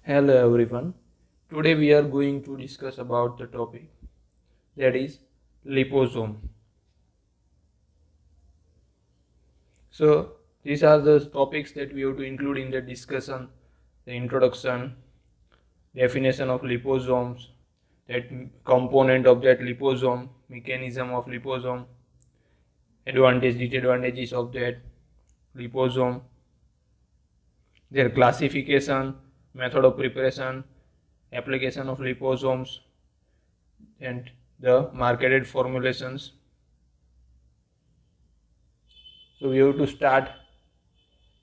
Hello everyone. Today we are going to discuss about the topic that is liposome. So these are the topics that we have to include in the discussion: the introduction, definition of liposomes, that component of that liposome, mechanism of liposome, advantage, disadvantages of that liposome, their classification, method of preparation, application of liposomes, and the marketed formulations. So we have to start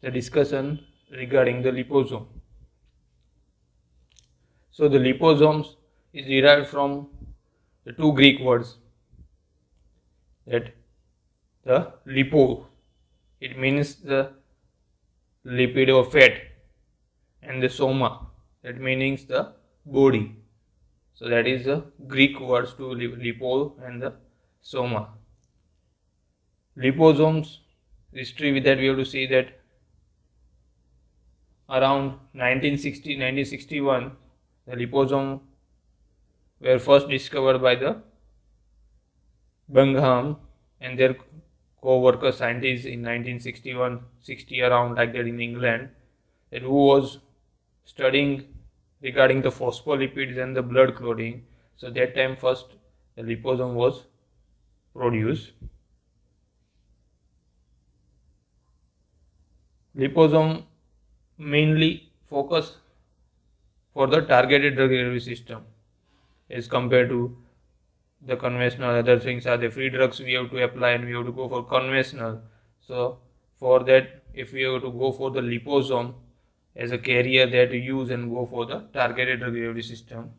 the discussion regarding the liposome. So the liposomes is derived from the two Greek words, that the lipo, it means the lipid or fat, and the soma, that means the body. So that is the Greek words to lipo and the soma. Liposomes history, with that we have to see that around 1961 the liposome were first discovered by the Bingham and their co-worker scientists in 1961-60, around like that, in England, that who was studying regarding the phospholipids and the blood clotting. So that time first the liposome was produced. Liposome mainly focus for the targeted drug delivery system as compared to the conventional. Other things are the free drugs we have to apply and we have to go for conventional. So for that, if we have to go for the liposome as a carrier, that we use and go for the targeted drug delivery system.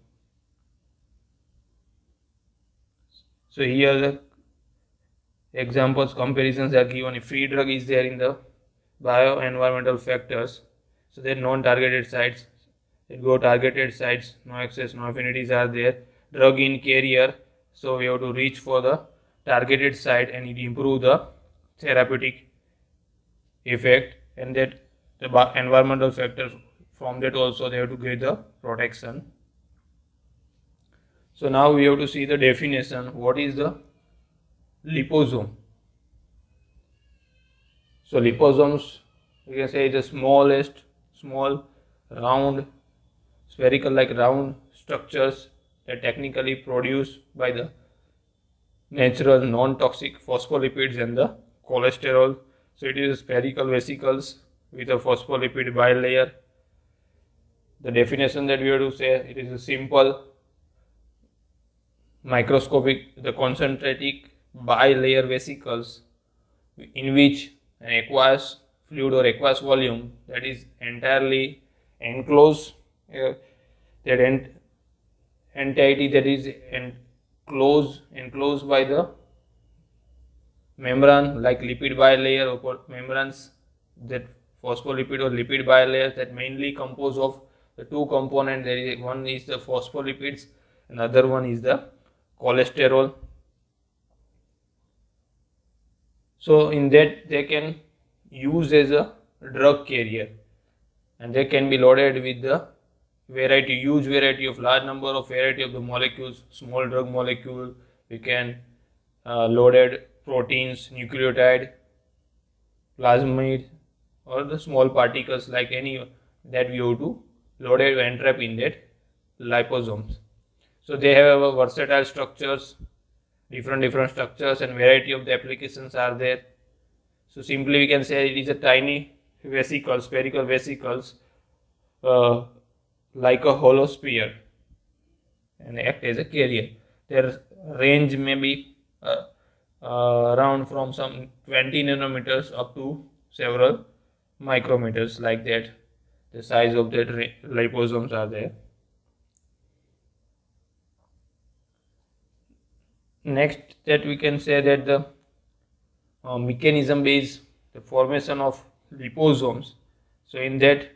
So here the examples, comparisons are given. If free drug is there in the bioenvironmental factors, so then non-targeted sites, it go targeted sites, no access, no affinities are there. Drug in carrier, so we have to reach for the targeted site and it improve the therapeutic effect, and that the environmental factors, from that also they have to get the protection. So now we have to see the definition. What is the liposome? So liposomes, we can say, is the small, round, spherical like round structures that technically produced by the natural non-toxic phospholipids and the cholesterol. So it is spherical vesicles with a phospholipid bilayer. The definition that we have to say, it is a simple microscopic, the concentric bilayer vesicles in which an aqueous fluid or aqueous volume that is entirely enclosed, that entity that is enclosed by the membrane like lipid bilayer or membranes, that phospholipid or lipid bilayers that mainly compose of the two components. There is one is the phospholipids, another one is the cholesterol. So in that they can use as a drug carrier and they can be loaded with the huge variety of large number of variety of the molecules, small drug molecule. We can loaded proteins, nucleotide, plasmid, or the small particles like any that we have to loaded and trap in that liposomes. So they have a versatile structures, different structures, and variety of the applications are there. So simply we can say it is a tiny vesicles, spherical vesicles, like a hollow sphere, and act as a carrier. Their range may be around from some 20 nanometers up to several micrometers, like that. The size of that liposomes are there. Next, that we can say that the mechanism is the formation of liposomes. So in that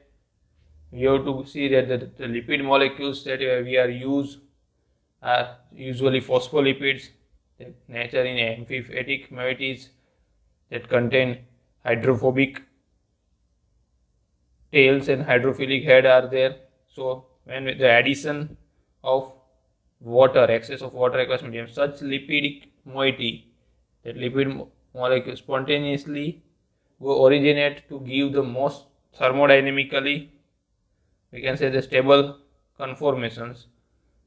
we have to see that the lipid molecules that we are use are usually phospholipids that nature in amphipathic moieties that contain hydrophobic tails and hydrophilic head are there. So when with the addition of water, excess of water aqueous medium, such lipidic moiety, that lipid molecule spontaneously will originate to give the most thermodynamically, we can say, the stable conformations.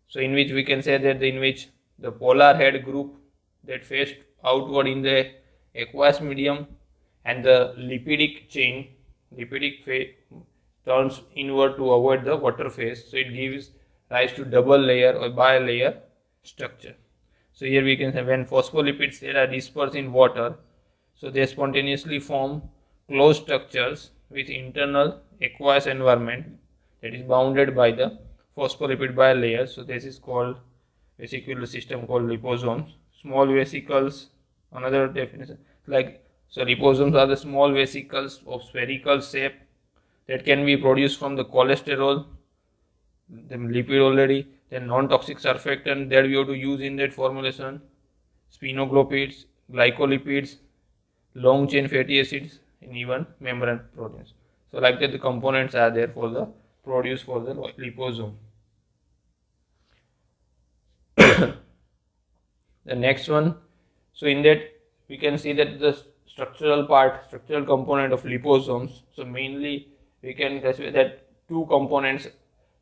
So in which we can say that in which the polar head group that faced outward in the aqueous medium and the lipidic chain, turns inward to avoid the water phase. So it gives rise to double layer or bilayer structure. So here we can say when phospholipids that are dispersed in water, so they spontaneously form closed structures with internal aqueous environment that is bounded by the phospholipid bilayer. So this is called vesicular system called liposomes. Small vesicles, another definition, like, so liposomes are the small vesicles of spherical shape that can be produced from the cholesterol, the lipid already, then non-toxic surfactant that we have to use in that formulation, sphenoglipids, glycolipids, long chain fatty acids, and even membrane proteins. So like that the components are there for the produce for the liposome. The next one, so in that we can see that the structural component of liposomes, so mainly we can classify that two components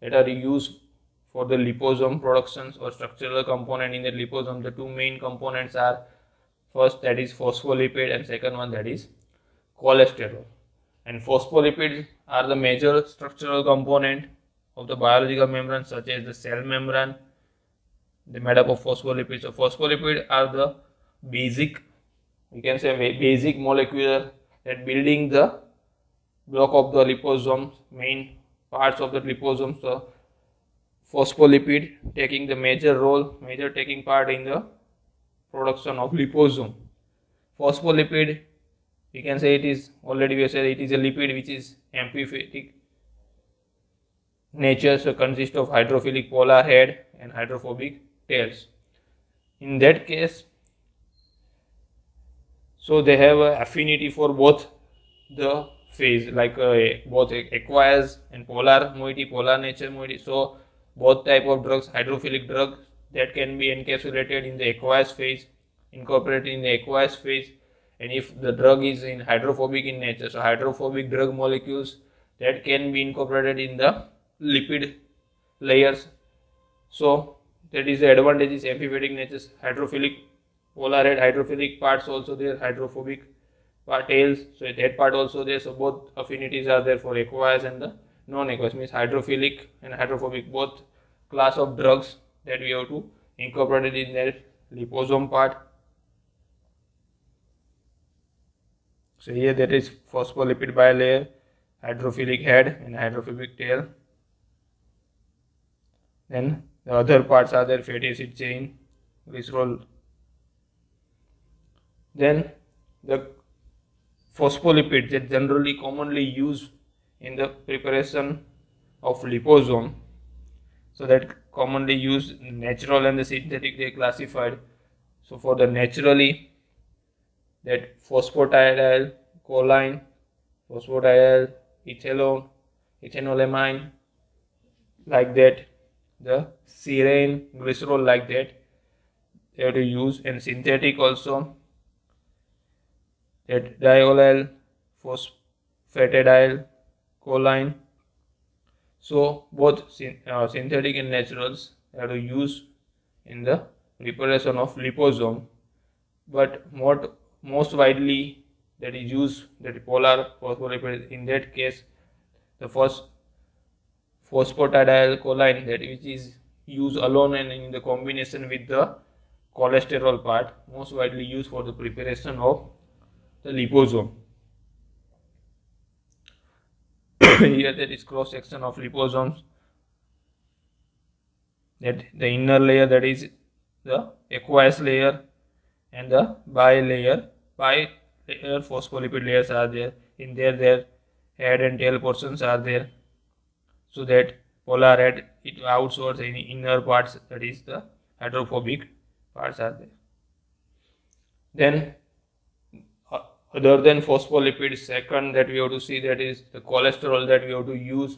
that are used for the liposome productions or structural component in the liposome. The two main components are, first that is phospholipid and second one that is cholesterol. And phospholipids are the major structural component of the biological membrane, such as the cell membrane. They made up of phospholipids. So phospholipids are the basic, we can say basic molecular that building the block of the liposome, main parts of the liposome. So phospholipid taking the major taking part in the production of liposome. Phospholipid, we can say it is, already we said it is a lipid which is amphipathic nature, so consists of hydrophilic polar head and hydrophobic tails. In that case, so they have an affinity for both the phase, like both aqueous and polar moiety, polar nature moiety. So both type of drugs, hydrophilic drugs that can be encapsulated in the aqueous phase, incorporated in the aqueous phase, and if the drug is in hydrophobic in nature, so hydrophobic drug molecules that can be incorporated in the lipid layers. So that is the advantage is amphipathic nature, hydrophilic polar head, hydrophilic parts also there, hydrophobic tails, so that part also there. So both affinities are there for aqueous and the non-aqueous, means hydrophilic and hydrophobic, both class of drugs that we have to incorporate in their liposome part. So here that is phospholipid bilayer, hydrophilic head and hydrophobic tail. Then the other parts are there, fatty acid chain, glycerol. Then the phospholipids that generally commonly used in the preparation of liposome, so that commonly used natural and the synthetic they classified. So for the naturally, that phosphatidyl choline, phosphatidyl ethanolamine, like that, the serine glycerol, like that they have to use. And synthetic also, that diolyl phosphatidyl choline. So both synthetic and naturals have to use in the preparation of liposome, but most widely that is used, that polar phospholipid, in that case the first phosphatidyl choline, that which is used alone and in the combination with the cholesterol part, most widely used for the preparation of the liposome. Here that is cross section of liposomes, that the inner layer, that is the aqueous layer, and the bilayer phospholipid layers are there. In there their head and tail portions are there, so that polar head, it outwards any inner parts, that is the hydrophobic parts are there. Then other than phospholipids, second that we have to see, that is the cholesterol that we have to use.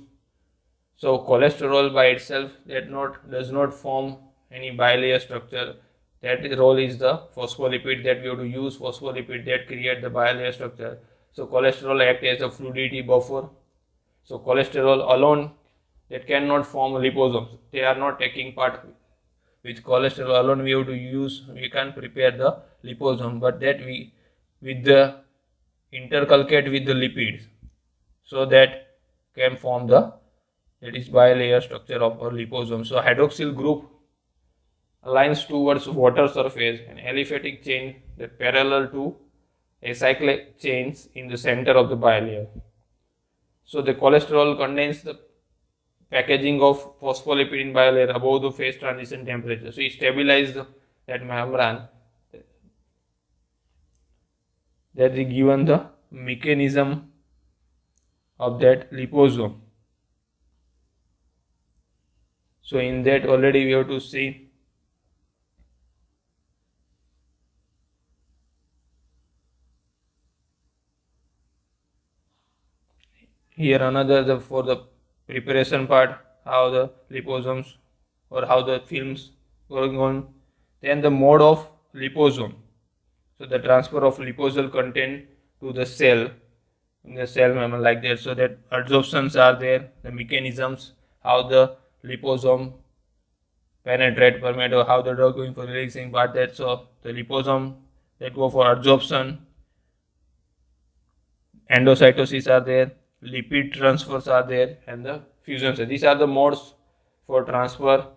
So cholesterol by itself does not form any bilayer structure. That role is the phospholipid that we have to use, phospholipid that create the bilayer structure. So cholesterol act as a fluidity buffer. So cholesterol alone that cannot form liposomes. They are not taking part. With cholesterol alone we can prepare the liposome, but that we with the intercalcate with the lipids, so that can form the that is bilayer structure of our liposome. So hydroxyl group aligns towards water surface and aliphatic chain that parallel to acyclic chains in the center of the bilayer. So the cholesterol contains the packaging of phospholipid in bilayer above the phase transition temperature. So it stabilizes that membrane. That is given the mechanism of that liposome. So in that already we have to see here another for the preparation part, how the liposomes or how the films going on. Then the mode of liposome. So the transfer of liposomal content to the cell, in the cell membrane like that. So that adsorptions are there, the mechanisms, how the liposome permeate, or how the drug going for releasing part that. So the liposome that go for adsorption, endocytosis are there, lipid transfers are there, and the fusions. So these are the modes for transfer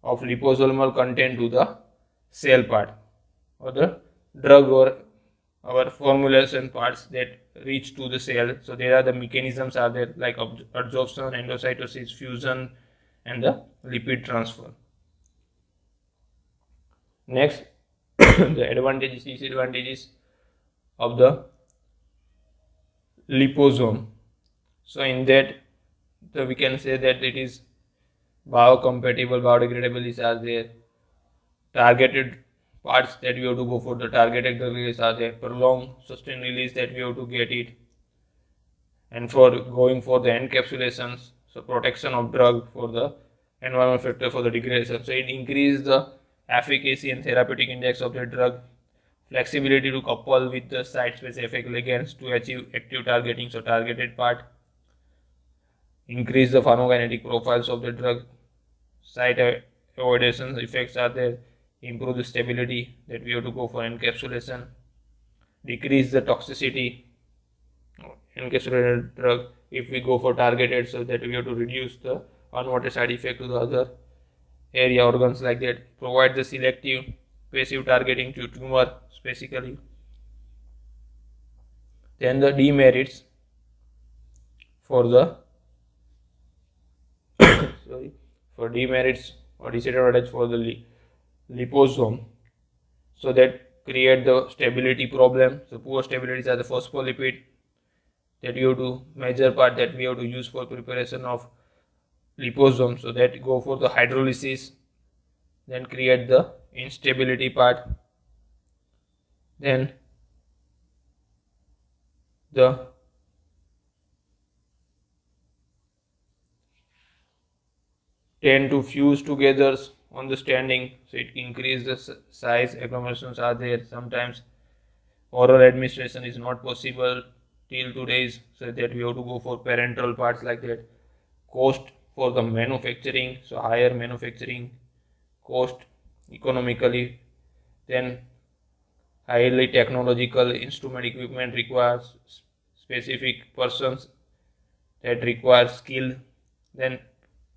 of liposomal content to the cell part or the drug or our formulation parts that reach to the cell. So there are the mechanisms are there like adsorption, endocytosis, fusion, and the lipid transfer. Next, the advantages, disadvantages of the liposome. So in that, we can say that it is biocompatible, biodegradable are there, targeted parts that we have to go for the targeted release are there, prolonged sustained release that we have to get it, and for going for the encapsulations, so protection of drug for the environmental factor for the degradation. So it increases the efficacy and therapeutic index of the drug, flexibility to couple with the site-specific ligands to achieve active targeting, so targeted part, increase the pharmacokinetic profiles of the drug, site avoidance effects are there, improve the stability that we have to go for encapsulation, decrease the toxicity encapsulated drug if we go for targeted, so that we have to reduce the unwanted side effect to the other area organs like that, provide the selective passive targeting to tumor specifically. Then the demerits for the demerits or disadvantage for the liposome, so that create the stability problem. So poor stabilities are the phospholipid that you have to major part that we have to use for preparation of liposome, so that go for the hydrolysis, then create the instability part, then the tend to fuse together on the standing, so it increase the size, agglomerations are there. Sometimes oral administration is not possible till today's, so that we have to go for parenteral parts like that. Cost for the manufacturing, so higher manufacturing cost economically, then highly technological instrument equipment requires specific persons that require skill, then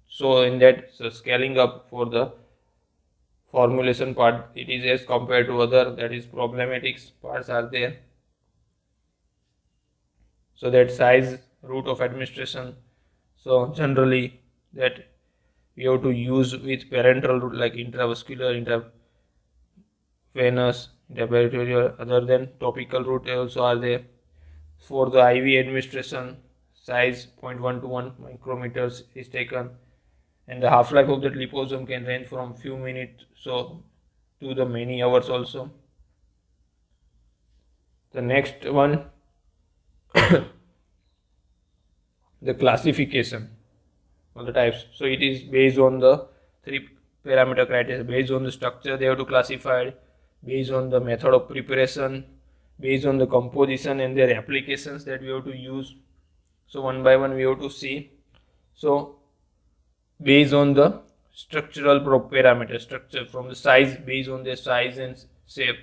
so in that, so scaling up for the formulation part, it is as compared to other, that is problematic parts are there. So that size, route of administration, so generally that we have to use with parenteral route like intravascular, intravenous, intraperitoneal, other than topical route also are there. For the IV administration, size 0.1 to 1 micrometers is taken, and the half-life of that liposome can range from few minutes so to the many hours also. The next one, the classification. all the types. So it is based on the 3 parameter criteria. Based on the structure they have to classify it, based on the method of preparation, based on the composition and their applications that we have to use. So one by one we have to see. So based on the structural parameter, structure from the size, based on their size and shape,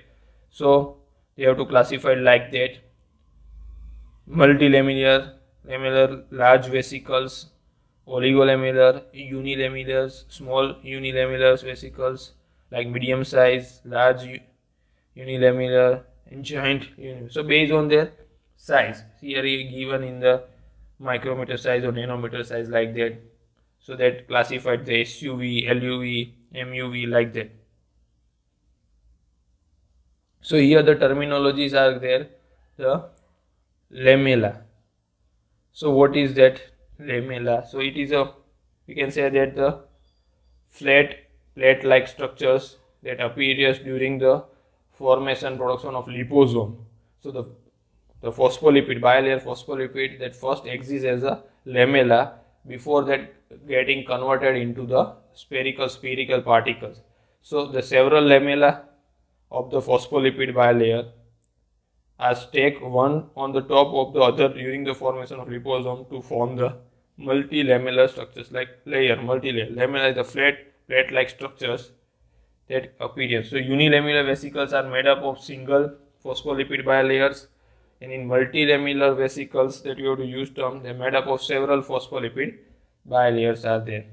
so they have to classify like that. Multilamellar, lamellar, large vesicles, oligolamellar, unilamellars, small unilamellar vesicles, like medium size, large unilamellar, and giant unilamellar. So based on their size, here given in the micrometer size or nanometer size, like that. So that classified the SUV, LUV, MUV, like that. So here the terminologies are there. The lamella. So what is that lamella? So it is we can say that the flat plate-like structures that appears during the formation production of liposome. So the phospholipid, bilayer phospholipid, that first exists as a lamella before that getting converted into the spherical particles. So the several lamella of the phospholipid bilayer are stacked one on the top of the other during the formation of liposome to form the multilamellar structures, like multilayer. Lamella is the flat plate-like structures that appear. So unilamellar vesicles are made up of single phospholipid bilayers, and in multilamellar vesicles that you have to use term, they are made up of several phospholipid bilayers are there.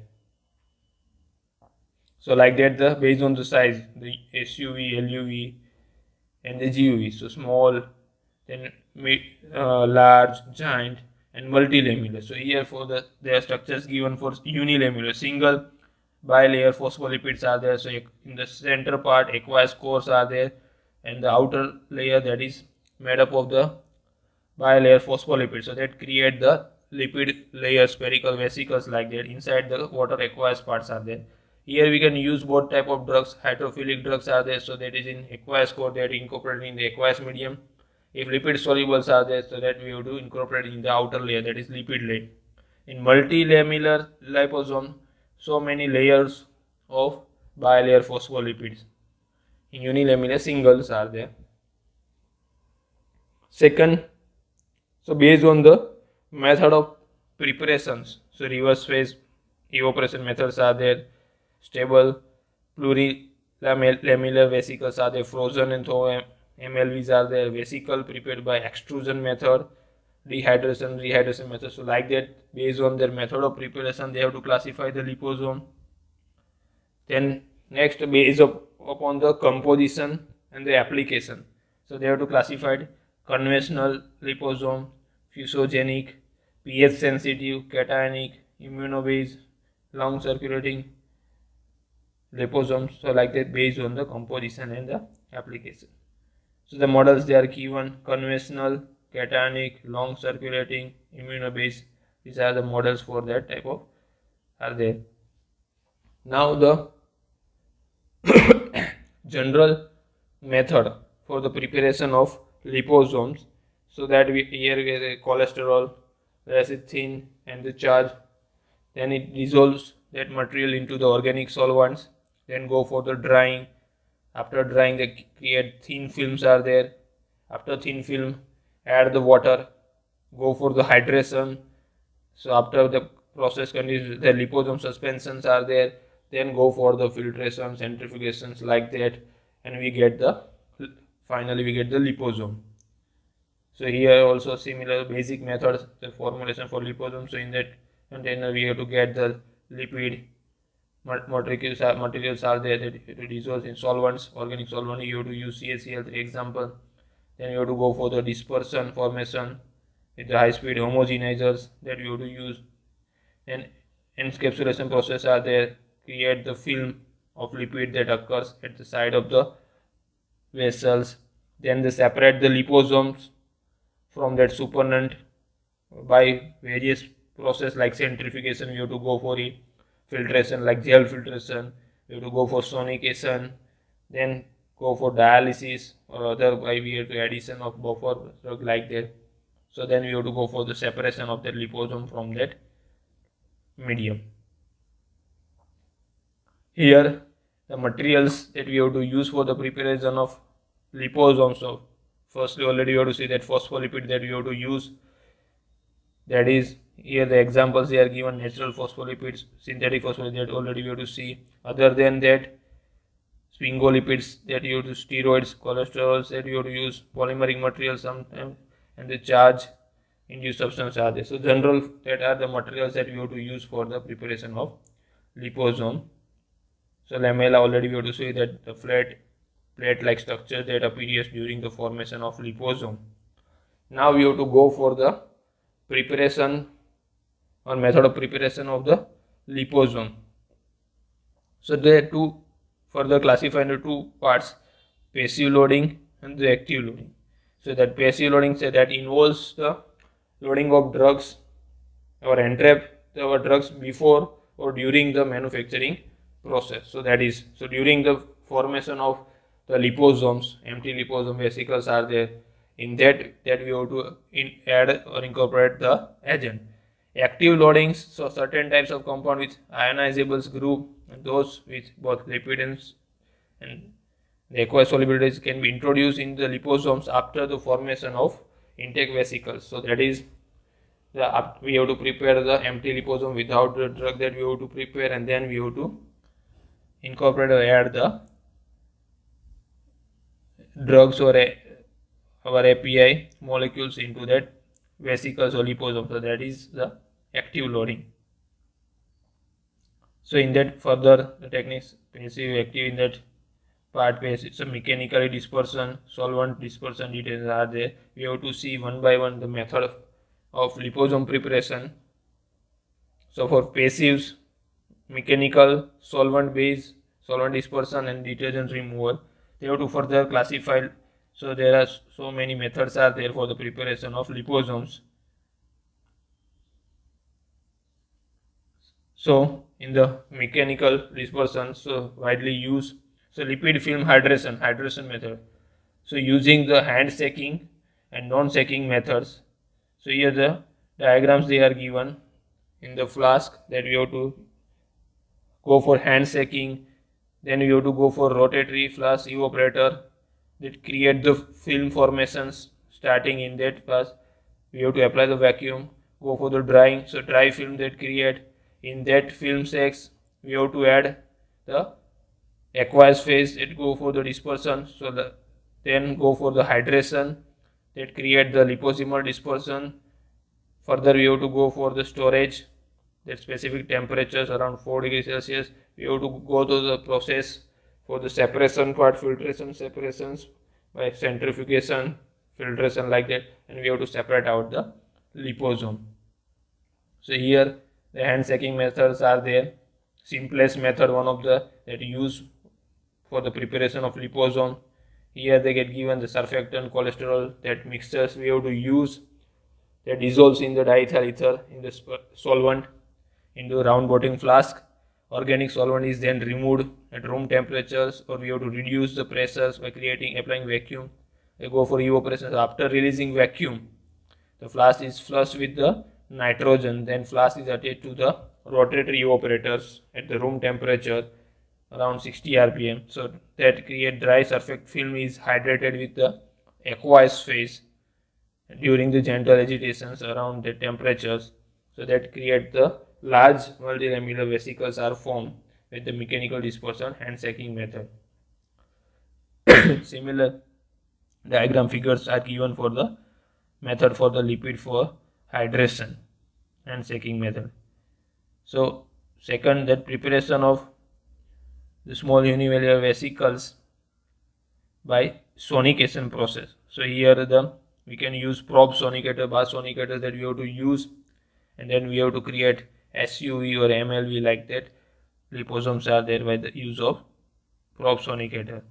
So like that, based on the size, the SUV, LUV, and the GUV. So small, then large, giant, and multilamellar. So here for there are structures given for unilamellar, single bilayer phospholipids are there. So in the center part, aqueous cores are there, and the outer layer that is made up of the bilayer phospholipids. So that create the lipid layer, spherical vesicles, like that. Inside the water aqueous parts are there. Here we can use both type of drugs. Hydrophilic drugs are there, so that is in aqueous core, that incorporated in the aqueous medium. If lipid solubles are there, so that we have to incorporate in the outer layer, that is lipid layer. In multilamellar liposome, so many layers of bilayer phospholipids. In unilamellar, singles are there. Second, so based on the method of preparations, so reverse phase evaporation methods are there. Stable plurilamellar vesicles are there. Frozen and thaw MLVs are there. Vesicle prepared by extrusion method, rehydration method. So like that, based on their method of preparation, they have to classify the liposome. Then next, based upon the composition and the application, so they have to classify conventional liposome, fusogenic, pH sensitive, cationic, immunobase, long circulating liposomes. So like that, based on the composition and the application. So the models they are given: conventional, cationic, long circulating, immunobase. These are the models for that type of are there. Now the general method for the preparation of liposomes. So that here we have the cholesterol, lecithin, and the charge. Then it dissolves that material into the organic solvents. Then go for the drying. After drying, they create thin films are there. After thin film, add the water. Go for the hydration. So after the process continues, the liposome suspensions are there. Then go for the filtration, centrifugations, like that, and finally we get the liposome. So here also similar basic methods, the formulation for liposome. So in that container we have to get the lipid materials are there that it dissolves in solvents, organic solvent. You have to use CaCl3 example. Then you have to go for the dispersion formation with the high speed homogenizers that you have to use. Then encapsulation process are there, create the film of lipid that occurs at the side of the vessels. Then they separate the liposomes from that supernatant by various process like centrifugation. You have to go for it. Filtration like gel filtration, you have to go for sonication, then go for dialysis or other by way to addition of buffer drug, like that. So then we have to go for the separation of that liposome from that medium. Here the materials that we have to use for the preparation of liposomes. So firstly already we have to see that phospholipid that we have to use, that is, here the examples they are given: natural phospholipids, synthetic phospholipids, that already we have to see. Other than that, sphingolipids that you have to, steroids, cholesterols that you have to use, polymeric materials sometimes, and the charge induced substance are there. So general, that are the materials that we have to use for the preparation of liposome. So lamella already we have to say that the flat plate-like structure that appears during the formation of liposome. Now we have to go for the preparation or method of preparation of the liposome. So there are two further classified into two parts: passive loading and the active loading. So that passive loading, say, that involves the loading of drugs or entrap our drugs before or during the manufacturing process. So that is, so during the formation of the liposomes, empty liposome vesicles are there. In that we have to add or incorporate the agent. Active loadings, so certain types of compound with ionizable group, and those with both lipids and the aqueous solubilities can be introduced in the liposomes after the formation of intake vesicles. So that is, we have to prepare the empty liposome without the drug that we have to prepare, and then we have to incorporate or add the drugs or our API molecules into that vesicles or liposome. So that is the active loading. So in that further the techniques, passive, active, in that part passive, so mechanically dispersion, solvent dispersion details are there. We have to see one by one the method of liposome preparation. So for passives, mechanical, solvent base, solvent dispersion and detergent removal, they have to further classify. So there are so many methods are there for the preparation of liposomes. So in the mechanical dispersion, so widely used, so lipid film hydration method. So using the hand shaking and non-shaking methods. So here the diagrams they are given. In the flask that we have to go for hand shaking, then we have to go for rotatory flask evaporator that create the film formations. Starting in that flask, we have to apply the vacuum, go for the drying, so dry film that create. In that film sacks, we have to add the aqueous phase that go for the dispersion. So then go for the hydration that create the liposomal dispersion. Further we have to go for the storage, that specific temperatures around 4 degrees Celsius. We have to go to the process for the separation part, filtration, separations by centrifugation, filtration, like that, and we have to separate out the liposome. So here the hand shaking methods are there. Simplest method, one of the that use for the preparation of liposome. Here they get given the surfactant, cholesterol, that mixtures we have to use, that dissolves in the diethyl ether in the solvent into a round bottom flask. Organic solvent is then removed at room temperatures, or we have to reduce the pressures by applying vacuum. We go for evaporation. After releasing vacuum, the flask is flushed with the nitrogen, then flask is attached to the rotatory evaporators at the room temperature around 60 rpm. So that create dry surface film is hydrated with the aqueous phase during the gentle agitations around the temperatures. So that create the large multilamellar vesicles are formed with the mechanical dispersion hand shaking method. Similar diagram figures are given for the method for the lipid for hydration and shaking method. So second, that preparation of the small univalvular vesicles by sonication process. So here we can use probe sonicator, bath sonicator that we have to use, and then we have to create SUV or MLV, like that. Liposomes are there by the use of probe sonicator.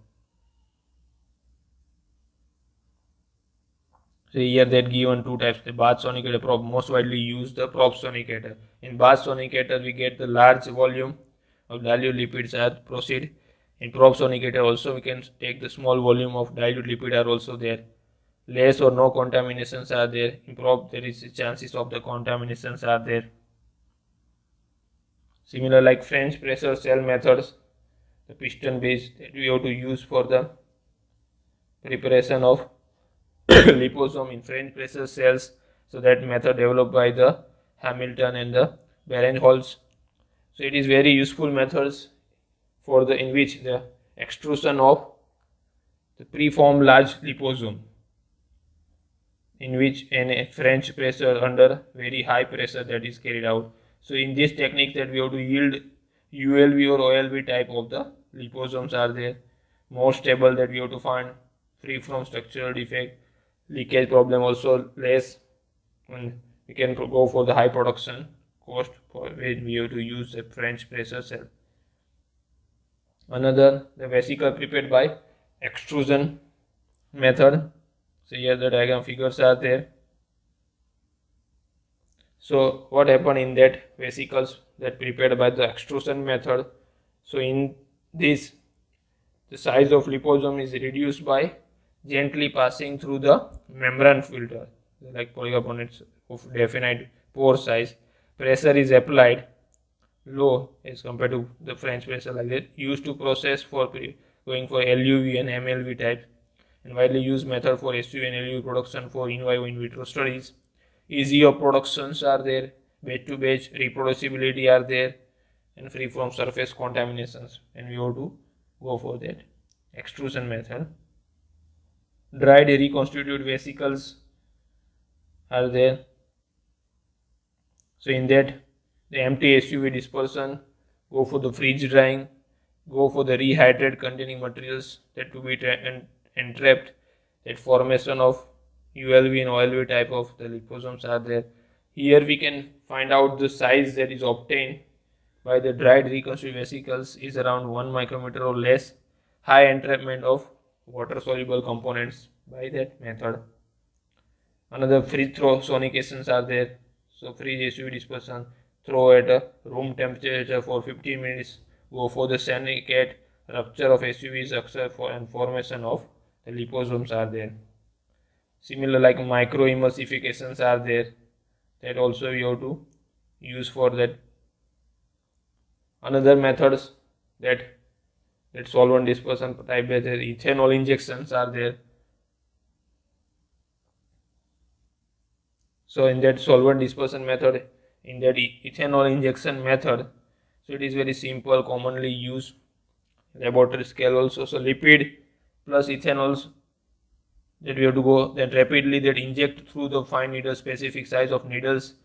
So here that given two types, the bath sonicator, probe. Most widely used the probe sonicator. In bath sonicator we get the large volume of dilute lipids are proceed. In probe sonicator also we can take the small volume of dilute lipid are also there. Less or no contaminations are there. In probe there is chances of the contaminations are there. Similar like French pressure cell methods, the piston base that we have to use for the preparation of liposome in French pressure cells. So that method developed by the Hamilton and the Barinholtz. So it is very useful methods for the in which the extrusion of the preformed large liposome, in which a French pressure under very high pressure that is carried out. So in this technique that we have to yield ULV or OLV type of the liposomes are there, more stable that we have to find, free from structural defect, leakage problem also less, and we can go for the high production cost for which we have to use a French pressure cell. Another, the vesicle prepared by extrusion method. So here the diagram figures are there. So what happened in that vesicles that prepared by the extrusion method? So in this, the size of liposome is reduced by gently passing through the membrane filter, like polycarbonate of definite pore size. Pressure is applied low as compared to the French pressure like that, used to process for going for LUV and MLV type, and widely used method for SUV and LUV production for in vivo in vitro studies. Easy of productions are there, batch to batch reproducibility are there, and free from surface contaminations, and we have to go for that extrusion method. Dried reconstituted vesicles are there. So in that, the empty SUV dispersion, go for the freeze drying, go for the rehydrated containing materials that to be entrapped, that formation of ULV and OLV type of the liposomes are there. Here we can find out the size that is obtained by the dried reconstituted vesicles is around 1 micrometer or less. High entrapment of water soluble components by that method. Another freeze throw sonications are there. So freeze SUV dispersion, throw at a room temperature for 15 minutes, go for the sonicate, rupture of SUVs and formation of the liposomes are there. Similar like micro emulsifications are there, that also you have to use for that. Another methods that solvent dispersion type, that ethanol injections are there. So in that solvent dispersion method, in that ethanol injection method, so it is very simple, commonly used laboratory scale also. So lipid plus ethanols that we have to go then rapidly that inject through the fine needle, specific size of needles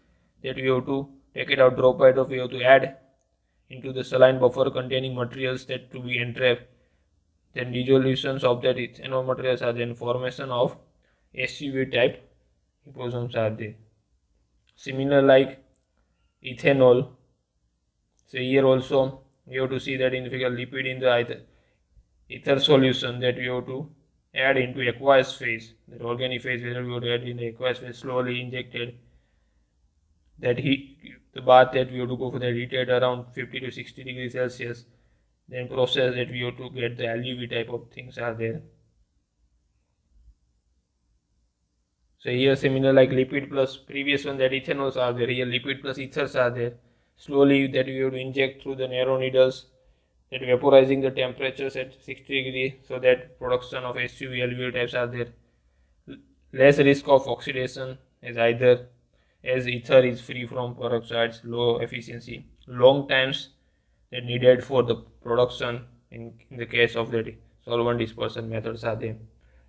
that we have to take it out, drop it off, we have to add into the saline buffer containing materials that to be entrapped. Then dissolutions of that ethanol materials are then formation of SUV type liposomes are there. Similar like ethanol. So here also we have to see that in the figure, lipid in the ether solution that we have to add into aqueous phase, that organic phase whether we have to add in the aqueous phase, slowly injected, that heat, the bath that we have to go for that heated around 50 to 60 degrees Celsius, then process that we have to get the LUV type of things are there. So here similar like lipid plus previous one, that ethanols are there, here lipid plus ethers are there. Slowly that we have to inject through the narrow needles, that vaporizing the temperatures at 60 degrees, so that production of SUV LUV types are there. Less risk of oxidation as either as ether is free from peroxides, low efficiency, long times that needed for the production in the case of the solvent dispersion methods are there.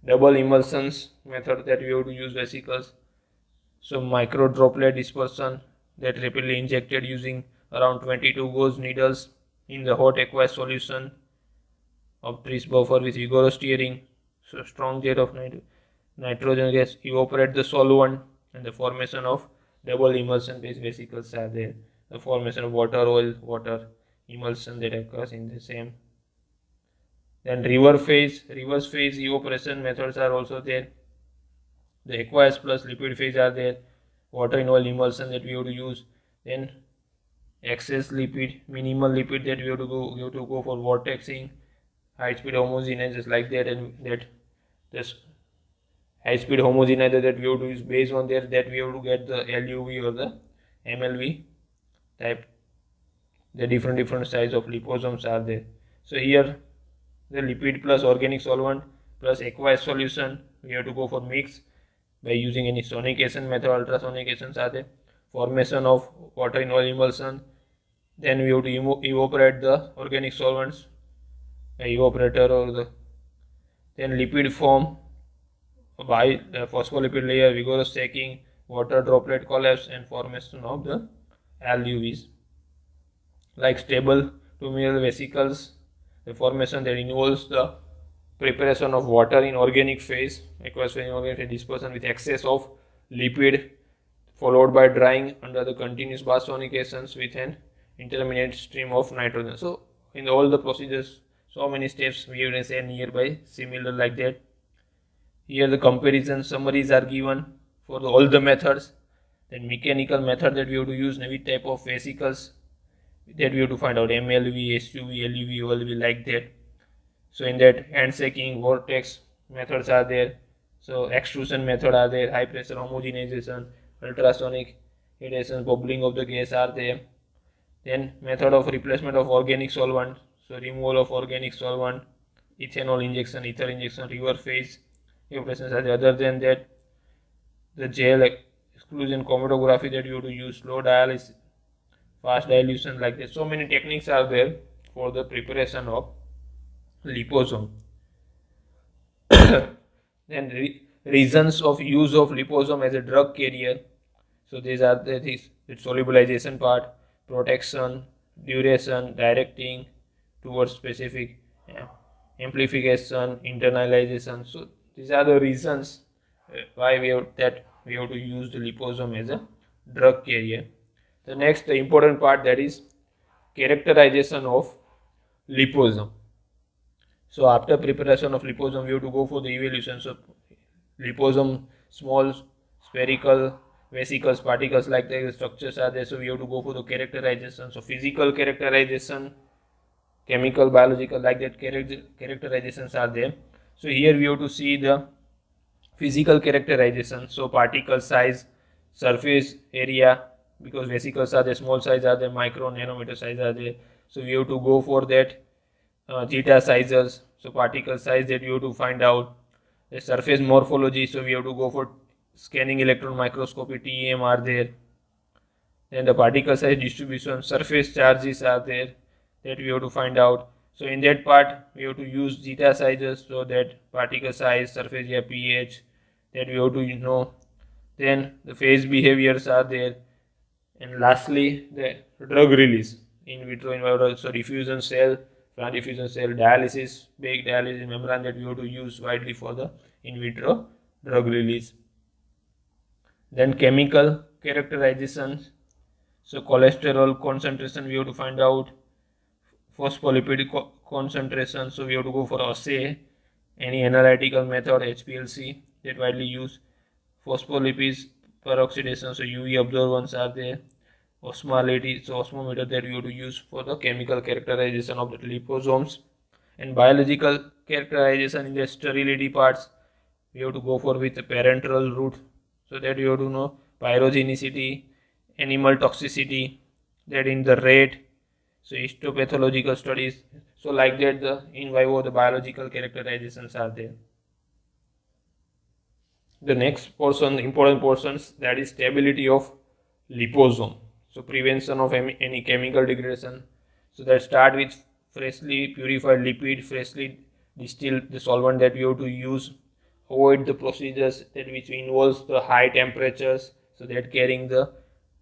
Double emulsions method that we have to use vesicles. So micro droplet dispersion, that rapidly injected using around 22 gauge needles in the hot aqueous solution of Tris buffer with vigorous steering. So strong jet of nitrogen gas evaporate the solvent, and the formation of double emulsion based vesicles are there. The formation of water, oil, water emulsion that occurs in the same. Then reverse phase evaporation methods are also there. The aqueous plus lipid phase are there. Water in oil emulsion that we have to use. Then excess lipid, minimal lipid that we have to go for vortexing, high speed homogenizers like that, and that this high speed homogenizer that we have to use based on there, that we have to get the LUV or the MLV type the different size of liposomes are there. So here the lipid plus organic solvent plus aqueous solution, we have to go for mix by using any sonication method, ultrasonications are there. Formation of water in oil emulsion, then we have to evaporate the organic solvents by evaporator or then lipid form by the phospholipid layer, vigorous stacking, water droplet collapse and formation of the LUVs. Like stable tumoral vesicles, the formation that involves the preparation of water in organic phase, aqueous phase in organic phase, dispersion with excess of lipid followed by drying under the continuous bath sonications with an intermediate stream of nitrogen. So in all the procedures, so many steps we will say nearby similar like that. Here the comparison summaries are given for all the methods. Then mechanical method that we have to use, which type of vesicles that we have to find out, MLV, SUV, LUV, OLV, like that. So in that, handshaking, vortex methods are there. So extrusion method are there, high pressure homogenization, ultrasonic adhesion, bubbling of the gas are there. Then method of replacement of organic solvent, so removal of organic solvent, ethanol injection, ether injection, reverse phase evaporations are there. Other than that, the gel exclusion chromatography that you have to use, slow dialysis, fast dilution, like that. So many techniques are there for the preparation of liposome. Then reasons of use of liposome as a drug carrier. So these are the solubilization part, protection, duration, directing towards specific amplification, internalization. So these are the reasons why we have to use the liposome as a drug carrier. The next, the important part, that is characterization of liposome. So after preparation of liposome, we have to go for the evaluation. So liposome, small spherical vesicles, particles, like the structures are there. So we have to go for the characterization. So physical characterization, chemical, biological, like that characterizations are there. So here we have to see the physical characterization. So particle size, surface area, because vesicles are the small size are the micro nanometer size are there. So we have to go for that zeta sizes. So particle size that you have to find out. The surface morphology, so we have to go for scanning electron microscopy, TEM are there. Then the particle size distribution, surface charges are there that we have to find out. So in that part we have to use zeta sizes, so that particle size, surface area, pH, that we have to know. Then the phase behaviors are there. And lastly, the drug release, in vitro, in vivo, so diffusion cell, plant diffusion cell, dialysis, baked dialysis membrane that we have to use widely for the in vitro drug release. Then chemical characterization, so cholesterol concentration we have to find out, phospholipid concentration, so we have to go for assay, any analytical method, HPLC, that widely used, phospholipids peroxidation, so UV absorbance are there, osmolality, so osmometer that we have to use for the chemical characterization of the liposomes. And biological characterization, in the sterility parts we have to go for with the parenteral route, so that you have to know pyrogenicity, animal toxicity, that in the rat, so histopathological studies, so like that the in vivo the biological characterizations are there. The next portion, important portions, that is stability of liposome, so prevention of any chemical degradation. So that start with freshly purified lipid, freshly distilled the solvent that you have to use. Avoid the procedures that which involves the high temperatures, so that carrying the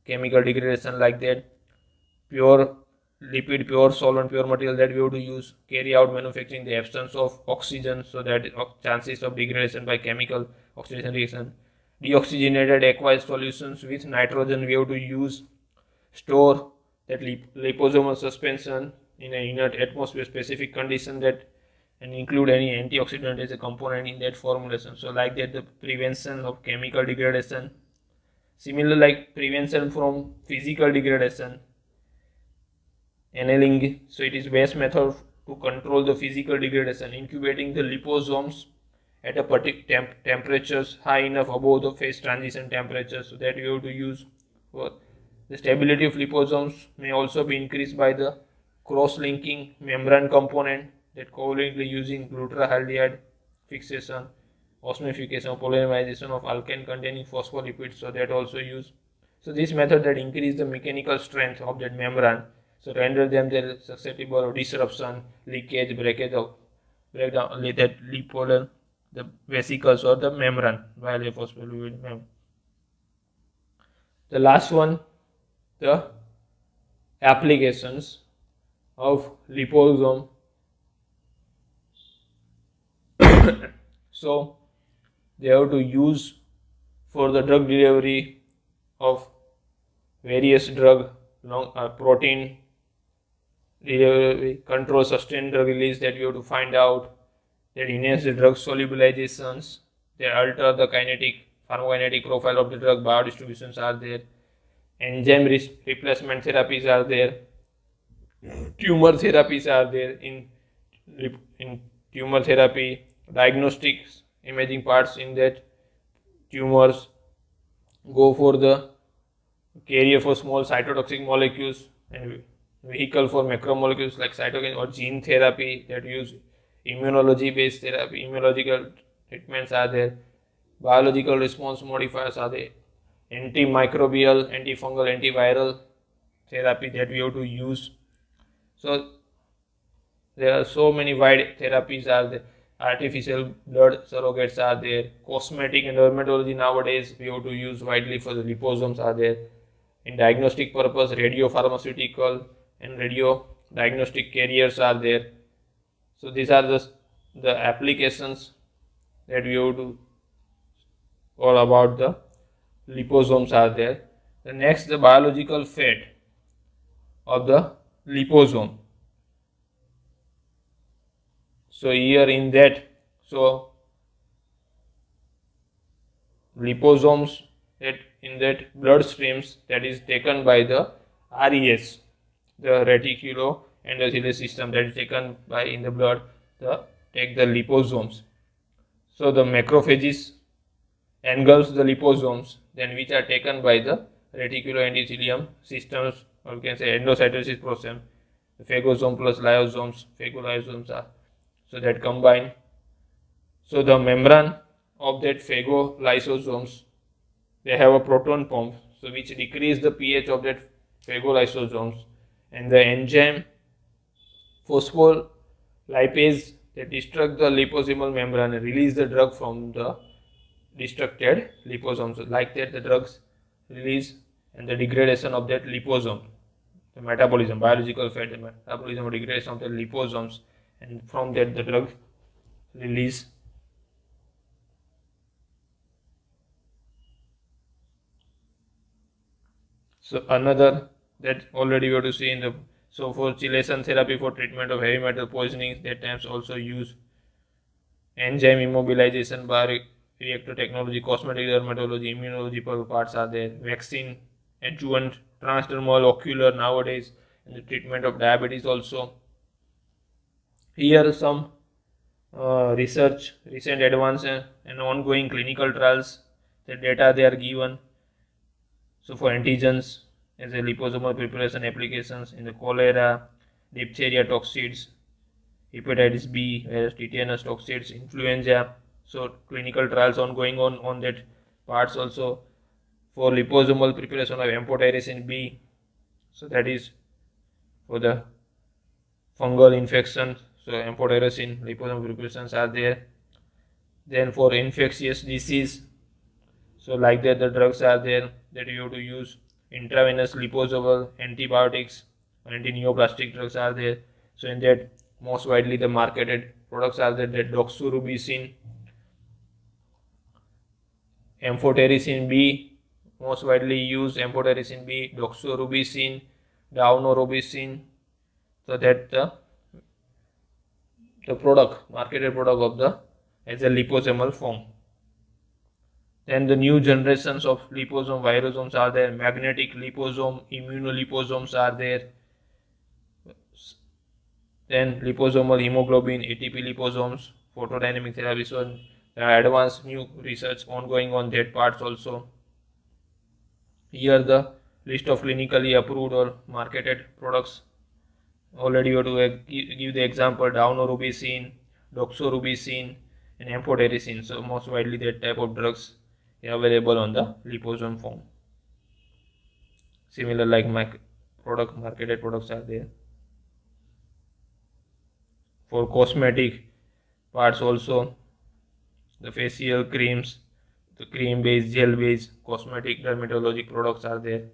chemical degradation, like that. Pure lipid, pure solvent, pure material that we have to use. Carry out manufacturing the absence of oxygen, so that chances of degradation by chemical oxidation reaction. Deoxygenated aqueous solutions with nitrogen we have to use. Store that liposomal suspension in an inert atmosphere specific condition, that and include any antioxidant as a component in that formulation. So like that the prevention of chemical degradation. Similar like prevention from physical degradation. Annealing, so it is best method to control the physical degradation. Incubating the liposomes at a particular temperatures high enough above the phase transition temperature, so that you have to use for The stability of liposomes may also be increased by the cross-linking membrane component that covalently using glutaraldehyde fixation, osmification, polymerization of alkane-containing phospholipids. So that also used. So this method that increase the mechanical strength of that membrane, so render them susceptible of disruption, leakage, breakage of breakdown that lipoidal the vesicles or the membrane while a phospholipid membrane. The last one, the applications of liposome. So they have to use for the drug delivery of various drug protein delivery, control sustained drug release, that we have to find out, that enhance the drug solubilizations, they alter the pharmacokinetic profile of the drug, biodistributions are there, enzyme replacement therapies are there, tumor therapies are there. In tumor therapy, diagnostics, imaging parts in that tumors, go for the carrier for small cytotoxic molecules and vehicle for macromolecules like cytokine, or gene therapy that use immunology based therapy, immunological treatments are there, biological response modifiers are there, antimicrobial, antifungal, antiviral therapy that we have to use. So there are so many wide therapies are there. Artificial blood surrogates are there. Cosmetic and dermatology nowadays we have to use widely for the liposomes are there. In diagnostic purpose, radiopharmaceutical and radio diagnostic carriers are there. So these are the applications that we have to all about the liposomes are there. The next, the biological fate of the liposome. So here in that, so liposomes that in that blood streams that is taken by the RES, the reticuloendothelial system that is taken by in the blood, take the liposomes. So the macrophages engulfs the liposomes, then which are taken by the reticuloendothelium systems, or we can say endocytosis process. The phagosome plus lyosomes, phagolyosomes are, so that combine. So the membrane of that phagolysosomes, they have a proton pump, so which decrease the pH of that phagolysosomes, and the enzyme phospholipase that destruct the liposomal membrane and release the drug from the destructed liposomes. So like that the drugs release and the degradation of that liposome, the metabolism, biological fat, the metabolism or degradation of the liposomes, and from that the drug release. So another that already we have to see in the, so for chelation therapy for treatment of heavy metal poisoning, that times also use enzyme immobilization, bioreactor technology, cosmetic dermatology, immunological parts are there, vaccine, adjuvant, transdermal, ocular nowadays, and the treatment of diabetes also. Here some research, recent advance and ongoing clinical trials, the data they are given. So for antigens as a liposomal preparation applications in the cholera, diphtheria toxids, hepatitis B, tetanus toxids, influenza. So clinical trials ongoing on that parts also. For liposomal preparation of amphotericin B, so that is for the fungal infection. So amphotericin liposomal preparations are there. Then for infectious disease, so like that the drugs are there that you have to use. Intravenous liposomal antibiotics, anti-neoplastic drugs are there. So in that most widely the marketed products are there, that doxorubicin, amphotericin B, most widely used amphotericin B, doxorubicin, daunorubicin. So that the product, marketed product of the as a liposomal form. Then the new generations of liposome virosomes are there, magnetic liposome, immunoliposomes are there. Then liposomal hemoglobin, ATP liposomes, photodynamic therapy. So advanced new research ongoing on that parts also. Here the list of clinically approved or marketed products. Already you have to give the example: daunorubicin, doxorubicin, and amphotericin. So most widely that type of drugs are available on the liposome form. Similar like marketed products are there. For cosmetic parts also, the facial creams, the cream based, gel based cosmetic dermatologic products are there.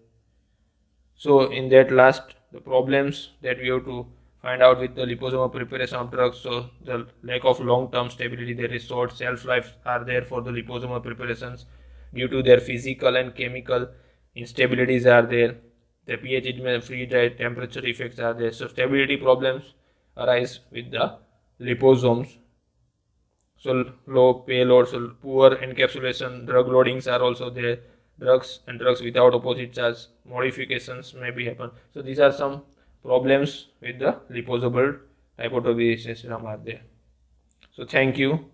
So in that last, the problems that we have to find out with the liposomal preparation of drugs. So the lack of long-term stability, there is short shelf life are there for the liposomal preparations due to their physical and chemical instabilities are there. The pH freeze temperature effects are there. So stability problems arise with the liposomes. So low payload, so poor encapsulation, drug loadings are also there. Drugs and drugs without opposite charge modifications may be happen. So these are some problems with the liposoluble hypotoxicity system are there. So thank you.